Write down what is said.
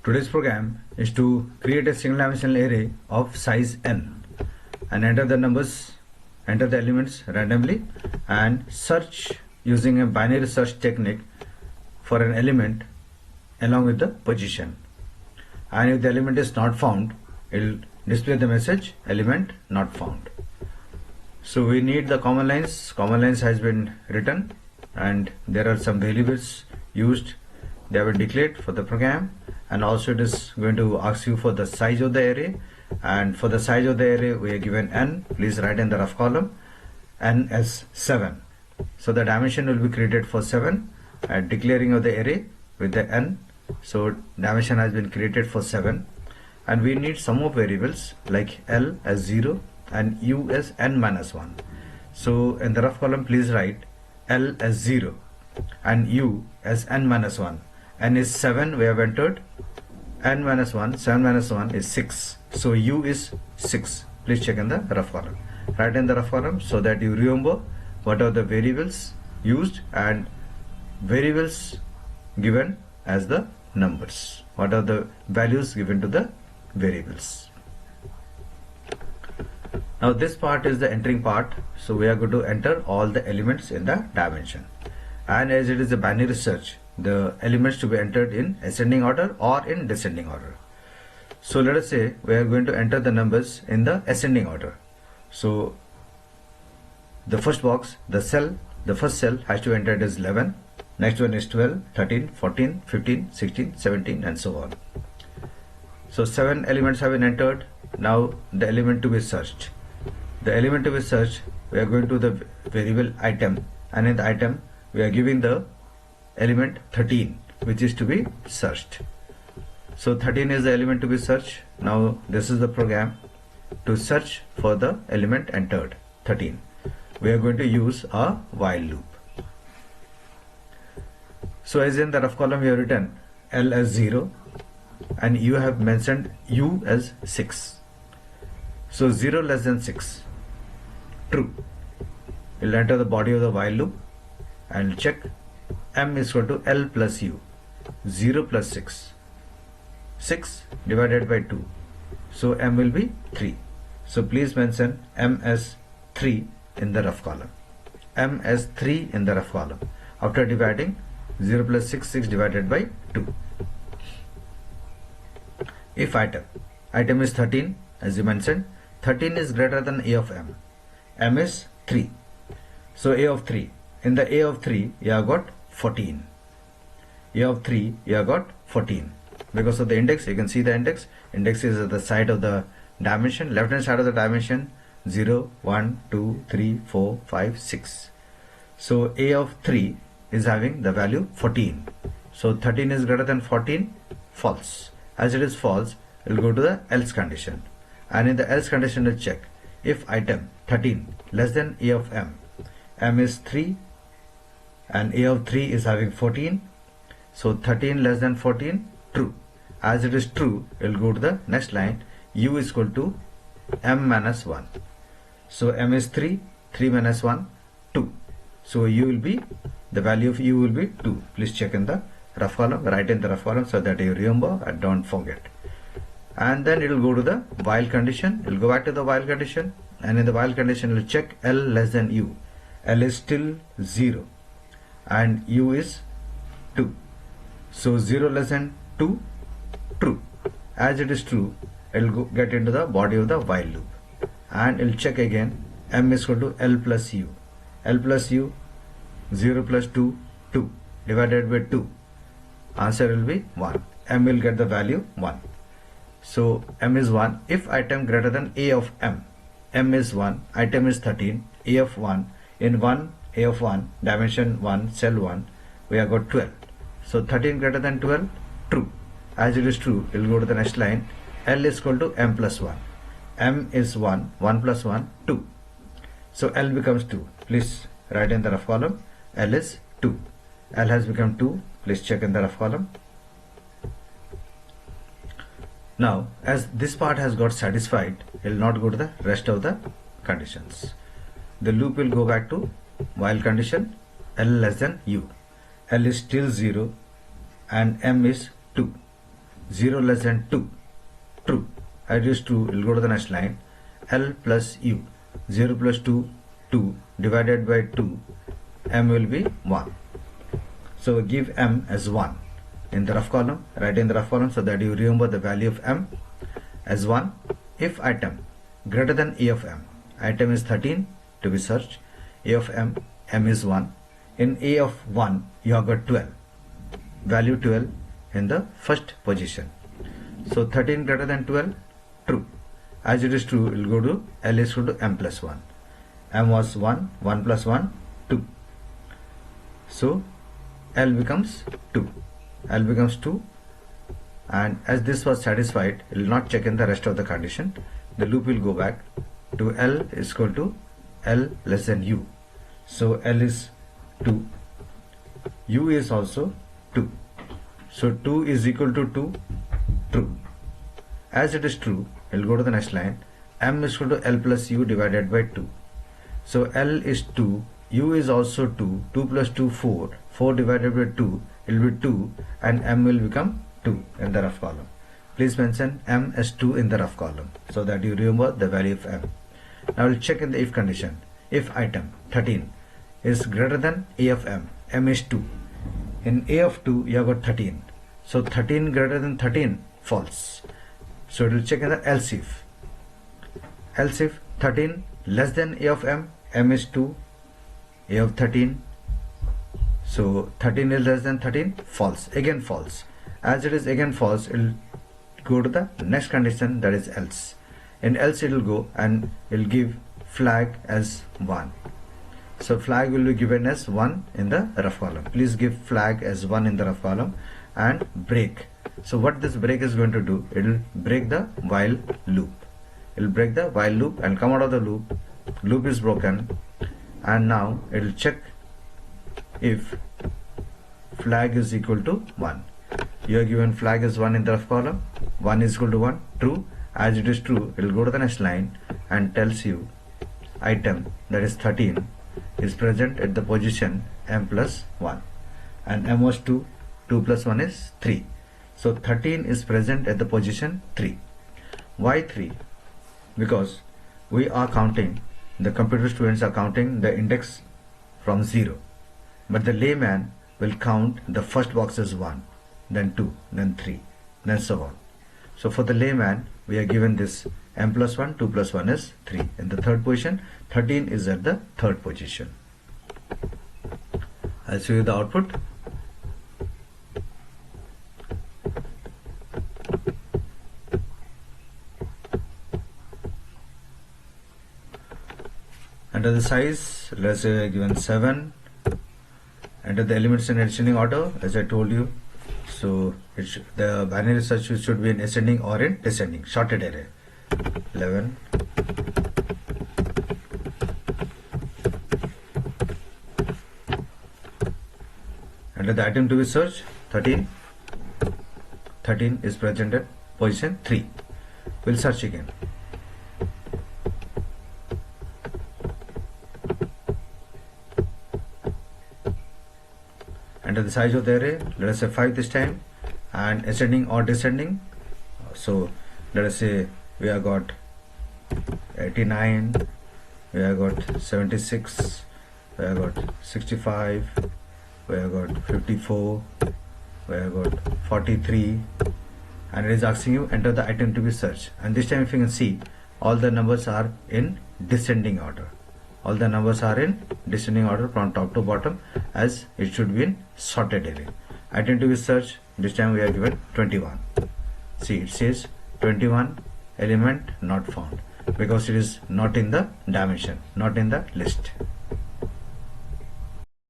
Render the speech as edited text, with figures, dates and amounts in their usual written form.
Today's program is to create a single dimensional array of size n and enter the numbers, enter the elements randomly and search using a binary search technique for an element along with the position. And if the element is not found, it will display the message element not found. So we need the common lines. Common lines has been written and there are some variables used. They have been declared for the program, and also it is going to ask you for the size of the array, and for the size of the array we are given n. Please write in the rough column n as 7. So the dimension will be created for 7 and declaring of the array with the n. So dimension has been created for 7, and we need some more variables like l as 0 and u as n minus 1. So in the rough column please write l as 0 and u as n minus 1. N is 7, we have entered. N minus 1, 7 minus 1 is 6. So u is 6. Please check in the rough column. Write in the rough column so that you remember what are the variables used and variables given as the numbers. What are the values given to the variables. Now this part is the entering part. So we are going to enter all the elements in the dimension. And as it is a binary search, the elements to be entered in ascending order or in descending order. So let us say we are going to enter the numbers in the ascending order. So the first box, the first cell has to be entered as 11. Next one is 12, 13, 14, 15, 16, 17 and so on. So 7 elements have been entered. Now the element to be searched. The element to be searched, we are going to the variable item, and in the item we are giving the element 13 which is to be searched. So 13 is the element to be searched. Now this is the program to search for the element entered 13. We are going to use a while loop. So as in the rough column we have written L as 0 and you have mentioned U as 6. So 0 less than 6, true. We'll enter the body of the while loop and check m is equal to L plus U. 0 plus 6, 6 divided by 2. So m will be 3. So please mention m as 3 in the rough column. M as 3 in the rough column. After dividing 0 plus 6, 6 divided by 2. If item is 13, as you mentioned, 13 is greater than a of m. M is 3. So a of 3. In the a of 3, you have got 14. A of 3, you have got 14. Because of the index, you can see the index. Index is at the side of the dimension, left hand side of the dimension, 0, 1, 2, 3, 4, 5, 6. So a of 3 is having the value 14. So 13 is greater than 14, false. As it is false, it will go to the else condition. And in the else condition, we'll check if item 13 less than a of m. M is 3 and a of 3 is having 14. So 13 less than 14, true. As it is true, it will go to the next line. U is equal to m minus 1. So m is 3, 3 minus 1, 2. So u will be, the value of u will be 2. Please check in the rough column, write in the rough column so that you remember and don't forget. And then it will go to the while condition. It will go back to the while condition, and in the while condition it will check L less than U. L is still 0 and U is 2. So 0 less than 2, true. As it is true, it will get into the body of the while loop, and it will check again M is equal to L plus U. L plus U, 0 plus 2, 2 divided by 2. Answer will be 1. M will get the value 1. So m is 1 if item greater than a of m. M is 1, item is 13, a of 1. In 1, a of 1, dimension 1, cell 1, we have got 12. So 13 greater than 12, true. As it is true, it will go to the next line. L is equal to m plus 1. M is 1, 1 plus 1, 2. So L becomes 2. Please write in the rough column. L is 2. L has become 2. Please check in the rough column. Now, as this part has got satisfied, it will not go to the rest of the conditions. The loop will go back to while condition L less than U. L is still 0 and M is 2. 0 less than 2, true. As it is true, it will go to the next line. L plus U, 0 plus 2, 2 divided by 2, M will be 1. So give M as 1 in the rough column, write in the rough column so that you remember the value of M as 1. If item greater than A of M, item is 13 to be searched, A of M, M is 1. In A of 1, you have got 12, value 12 in the first position. So 13 greater than 12, true. As it is true, it will go to L is equal to M plus 1. M was 1, 1 plus 1, 2. So L becomes 2. L becomes 2, and as this was satisfied, it will not check in the rest of the condition. The loop will go back to L is equal to L less than U. So L is 2, U is also 2. So 2 is equal to 2, true. As it is true, it will go to the next line. M is equal to L plus U divided by 2. So L is 2, U is also 2, 2 plus 2, 4, 4 divided by 2, it will be 2, and M will become 2 in the rough column. Please mention M as 2 in the rough column so that you remember the value of M. Now we'll check in the if condition. If item 13 is greater than A of M, M is 2. In A of 2, you have got 13. So 13 greater than 13, false. So it will check in the else if. Else if 13 less than A of M, M is 2, A of 13. So 13 is less than 13, false. Again false. As it is again false, it will go to the next condition, that is else. In else it will go and it will give flag as 1. So flag will be given as 1 in the rough column. Please give flag as 1 in the rough column and break. So what this break is going to do, it will break the while loop. It will break the while loop and come out of the loop. Loop is broken, and now it will check if flag is equal to 1. You are given flag as 1 in the rough column, 1 is equal to 1, true. As it is true, it will go to the next line and tells you item, that is 13, is present at the position M plus 1, and M was 2, 2 plus 1 is 3. So 13 is present at the position 3. Why 3? Because we are counting, the computer students are counting the index from 0, but the layman will count the first box as 1, then 2, then 3, then so on. So for the layman, we are given this M plus 1, 2 plus 1 is 3. In the third position, 13 is at the third position. I'll show you the output. Enter the size, let's say given 7. Enter the elements in ascending order, as I told you. So the binary search should be in ascending or in descending, sorted array. 11. Enter the item to be searched, 13. 13 is present at position 3. We'll search again. Enter the size of the array, let us say 5 this time, and ascending or descending. So let us say we have got 89, we have got 76, we have got 65, we have got 54, we have got 43, and it is asking you enter the item to be searched. And this time if you can see, all the numbers are in descending order. All the numbers are in descending order from top to bottom, as it should be in sorted array. Item to be searched, this time we are given 21. See, it says 21 element not found because it is not in the dimension, not in the list.